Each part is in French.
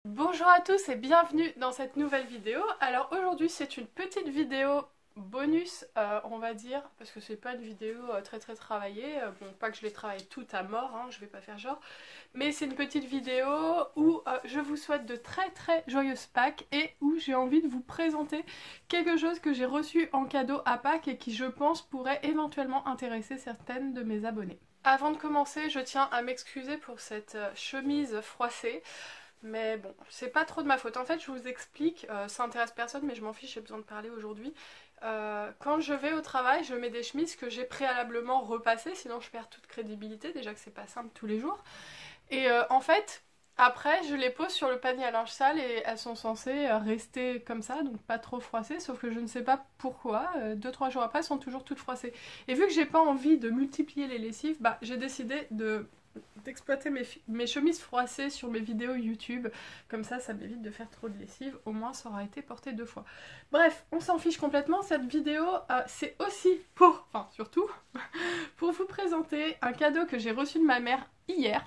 Bonjour à tous et bienvenue dans cette nouvelle vidéo. Alors aujourd'hui c'est une petite vidéo bonus on va dire, parce que c'est pas une vidéo très travaillée, bon pas que je l'ai travaillé tout à mort, hein, je vais pas faire genre, mais c'est une petite vidéo où je vous souhaite de très joyeuses Pâques et où j'ai envie de vous présenter quelque chose que j'ai reçu en cadeau à Pâques et qui je pense pourrait éventuellement intéresser certaines de mes abonnées. Avant de commencer, je tiens à m'excuser pour cette chemise froissée. Mais bon, c'est pas trop de ma faute. En fait, je vous explique, ça intéresse personne, mais je m'en fiche, j'ai besoin de parler aujourd'hui. Quand je vais au travail, je mets des chemises que j'ai préalablement repassées, sinon je perds toute crédibilité, déjà que c'est pas simple tous les jours. Et en fait, après, je les pose sur le panier à linge sale et elles sont censées rester comme ça, donc pas trop froissées, sauf que je ne sais pas pourquoi, 2-3 jours après, elles sont toujours toutes froissées. Et vu que j'ai pas envie de multiplier les lessives, bah j'ai décidé d'exploiter mes chemises froissées sur mes vidéos YouTube. Comme ça m'évite de faire trop de lessive. Au moins, ça aura été porté 2 fois. Bref, on s'en fiche complètement. Cette vidéo, c'est aussi enfin surtout, pour vous présenter un cadeau que j'ai reçu de ma mère hier,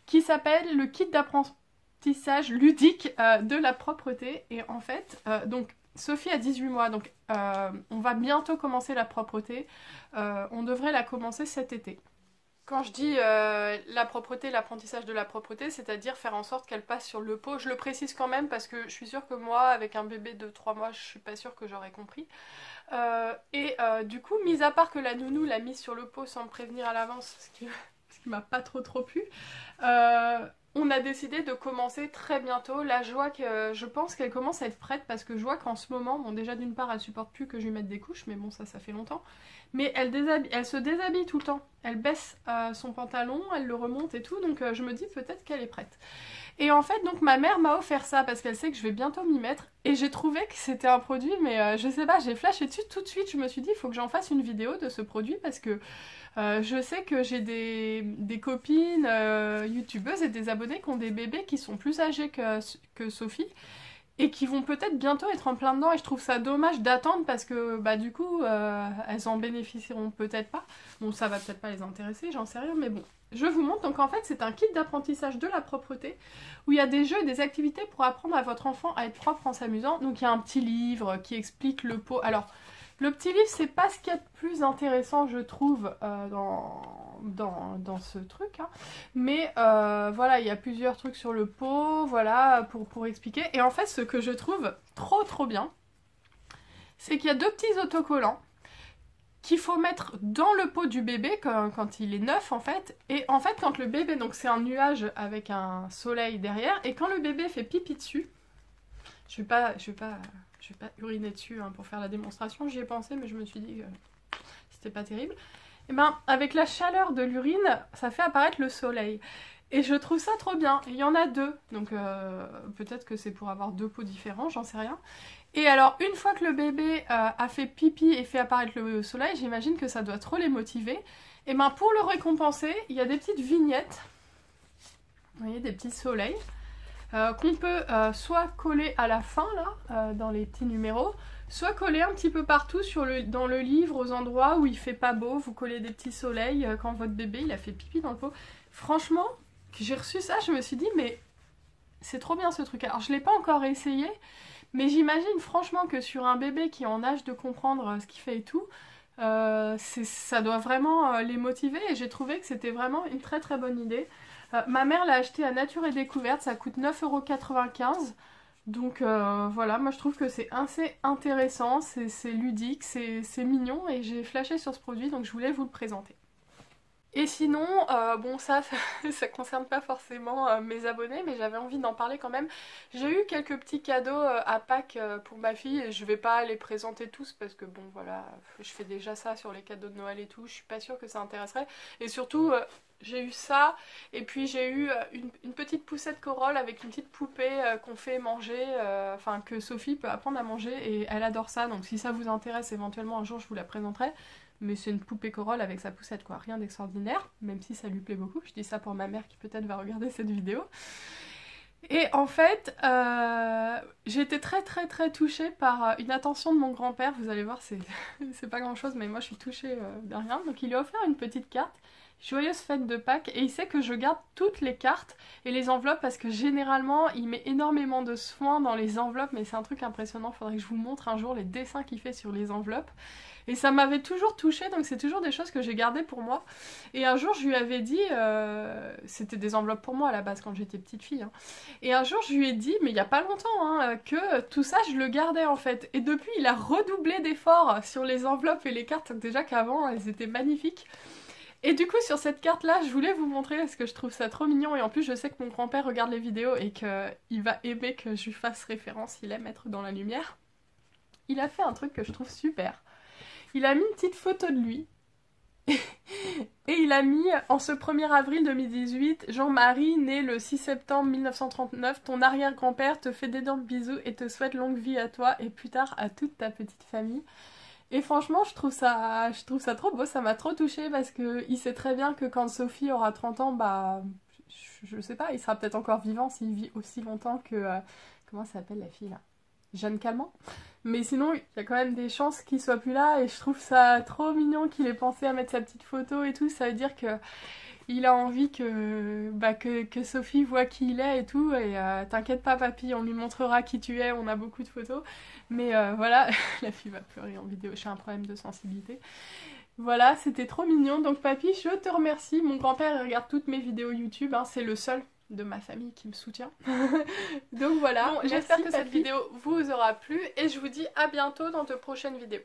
qui s'appelle le kit d'apprentissage ludique de la propreté. Et en fait, donc Sophie a 18 mois, donc on va bientôt commencer la propreté. On devrait la commencer cet été. Quand je dis la propreté, l'apprentissage de la propreté, c'est-à-dire faire en sorte qu'elle passe sur le pot, je le précise quand même parce que je suis sûre que moi, avec un bébé de 3 mois, je suis pas sûre que j'aurais compris. Du coup, mis à part que la nounou l'a mise sur le pot sans me prévenir à l'avance, ce qui m'a pas trop plu, on a décidé de commencer très bientôt. Là, je pense qu'elle commence à être prête parce que je vois qu'en ce moment, bon déjà d'une part, elle supporte plus que je lui mette des couches, mais bon ça fait longtemps. Mais elle se déshabille tout le temps. Elle baisse son pantalon, elle le remonte et tout, donc je me dis peut-être qu'elle est prête. Et en fait, donc ma mère m'a offert ça parce qu'elle sait que je vais bientôt m'y mettre. Et j'ai trouvé que c'était un produit, mais je sais pas, j'ai flashé dessus tout de suite. Je me suis dit, il faut que j'en fasse une vidéo de ce produit parce que je sais que j'ai des copines youtubeuses et des abonnés qui ont des bébés qui sont plus âgés que Sophie et qui vont peut-être bientôt être en plein dedans, et je trouve ça dommage d'attendre parce que bah du coup elles en bénéficieront peut-être pas. Bon, ça va peut-être pas les intéresser, j'en sais rien, mais bon. Je vous montre, donc en fait c'est un kit d'apprentissage de la propreté où il y a des jeux et des activités pour apprendre à votre enfant à être propre en s'amusant. Donc il y a un petit livre qui explique le pot. Alors le petit livre, c'est pas ce qu'il y a de plus intéressant, je trouve, dans ce truc, hein. Mais voilà, il y a plusieurs trucs sur le pot, voilà, pour expliquer. Et en fait, ce que je trouve trop bien, c'est qu'il y a deux petits autocollants qu'il faut mettre dans le pot du bébé quand il est neuf, en fait. Et en fait, quand le bébé, donc c'est un nuage avec un soleil derrière, et quand le bébé fait pipi dessus, je vais pas uriner dessus hein, pour faire la démonstration, j'y ai pensé, mais je me suis dit que c'était pas terrible. Et ben, avec la chaleur de l'urine, ça fait apparaître le soleil. Et je trouve ça trop bien. Il y en a deux, donc peut-être que c'est pour avoir deux pots différents, j'en sais rien. Et alors, une fois que le bébé a fait pipi et fait apparaître le soleil, j'imagine que ça doit trop les motiver. Et ben, pour le récompenser, il y a des petites vignettes, vous voyez, des petits soleils, qu'on peut soit coller à la fin, là, dans les petits numéros, soit coller un petit peu partout dans le livre, aux endroits où il fait pas beau. Vous collez des petits soleils quand votre bébé il a fait pipi dans le pot. Franchement, j'ai reçu ça, je me suis dit, mais c'est trop bien ce truc. Alors, je l'ai pas encore essayé, mais j'imagine franchement que sur un bébé qui est en âge de comprendre ce qu'il fait et tout, ça doit vraiment les motiver, et j'ai trouvé que c'était vraiment une très bonne idée. Ma mère l'a acheté à Nature et Découverte, ça coûte 9,95 €. Donc voilà, moi je trouve que c'est assez intéressant, c'est ludique, c'est mignon, et j'ai flashé sur ce produit, donc je voulais vous le présenter. Et sinon, bon ça concerne pas forcément mes abonnés, mais j'avais envie d'en parler quand même. J'ai eu quelques petits cadeaux à Pâques pour ma fille, et je vais pas les présenter tous parce que bon voilà, je fais déjà ça sur les cadeaux de Noël et tout, je suis pas sûre que ça intéresserait. Et surtout, j'ai eu ça, et puis j'ai eu une petite poussette Corolle avec une petite poupée qu'on fait manger, enfin que Sophie peut apprendre à manger, et elle adore ça, donc si ça vous intéresse, éventuellement un jour je vous la présenterai. Mais c'est une poupée Corolle avec sa poussette, quoi, rien d'extraordinaire, même si ça lui plaît beaucoup. Je dis ça pour ma mère qui peut-être va regarder cette vidéo. Et en fait, j'ai été très touchée par une attention de mon grand-père. Vous allez voir, c'est pas grand-chose, mais moi je suis touchée de rien. Donc il lui a offert une petite carte joyeuse fête de Pâques, et il sait que je garde toutes les cartes et les enveloppes parce que généralement il met énormément de soin dans les enveloppes, mais c'est un truc impressionnant, faudrait que je vous montre un jour les dessins qu'il fait sur les enveloppes. Et ça m'avait toujours touchée, donc c'est toujours des choses que j'ai gardées pour moi. Et un jour, je lui avais dit, c'était des enveloppes pour moi à la base quand j'étais petite fille, hein. Et un jour, je lui ai dit, mais il y a pas longtemps, hein, que tout ça, je le gardais en fait. Et depuis, il a redoublé d'efforts sur les enveloppes et les cartes, déjà qu'avant, elles étaient magnifiques. Et du coup, sur cette carte-là, je voulais vous montrer parce que je trouve ça trop mignon. Et en plus, je sais que mon grand-père regarde les vidéos et qu'il va aimer que je lui fasse référence. Il aime être dans la lumière. Il a fait un truc que je trouve super. Il a mis une petite photo de lui. Et il a mis, en ce 1er avril 2018, Jean-Marie, né le 6 septembre 1939, ton arrière-grand-père te fait d'énormes bisous et te souhaite longue vie à toi et plus tard à toute ta petite famille. Et franchement, je trouve ça trop beau, ça m'a trop touchée parce qu'il sait très bien que quand Sophie aura 30 ans, bah, je sais pas, il sera peut-être encore vivant s'il vit aussi longtemps que... comment s'appelle la fille là? Jeanne Calment. Mais sinon, il y a quand même des chances qu'il soit plus là et je trouve ça trop mignon qu'il ait pensé à mettre sa petite photo et tout. Ça veut dire que il a envie que Sophie voit qui il est et tout. Et t'inquiète pas papy, on lui montrera qui tu es, on a beaucoup de photos. Mais voilà, la fille va pleurer en vidéo, j'ai un problème de sensibilité. Voilà, c'était trop mignon. Donc papy, je te remercie. Mon grand-père regarde toutes mes vidéos YouTube, hein, c'est le seul de ma famille qui me soutient. Donc voilà, bon, j'espère que cette vidéo vous aura plu et je vous dis à bientôt dans de prochaines vidéos.